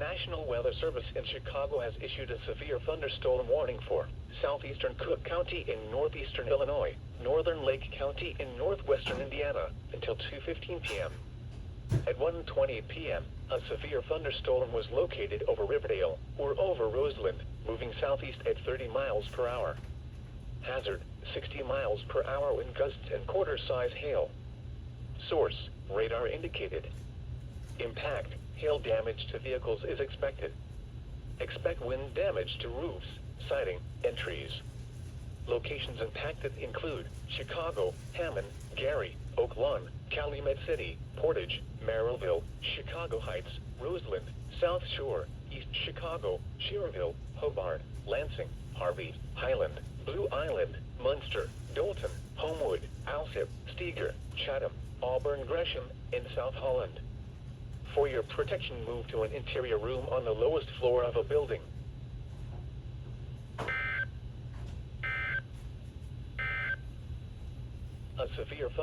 National Weather Service in Chicago has issued a severe thunderstorm warning for southeastern Cook County in northeastern Illinois, northern Lake County in northwestern Indiana until 2:15 p.m. At 1:20 p.m., a severe thunderstorm was located over Riverdale, or over Roseland, moving southeast at 30 miles per hour. Hazard, 60 miles per hour wind gusts and quarter-size hail. Source, radar indicated. Impact, hail damage to vehicles is expected. Expect wind damage to roofs, siding, and trees. Locations impacted include Chicago, Hammond, Gary, Oak Lawn, Calumet City, Portage, Merrillville, Chicago Heights, Roseland, South Shore, East Chicago, Cherville, Hobart, Lansing, Harvey, Highland, Blue Island, Munster, Dolton, Homewood, Alsip, Steger, Chatham, Auburn, Gresham, and South Holland. For your protection, move to an interior room on the lowest floor of a building. A severe thunder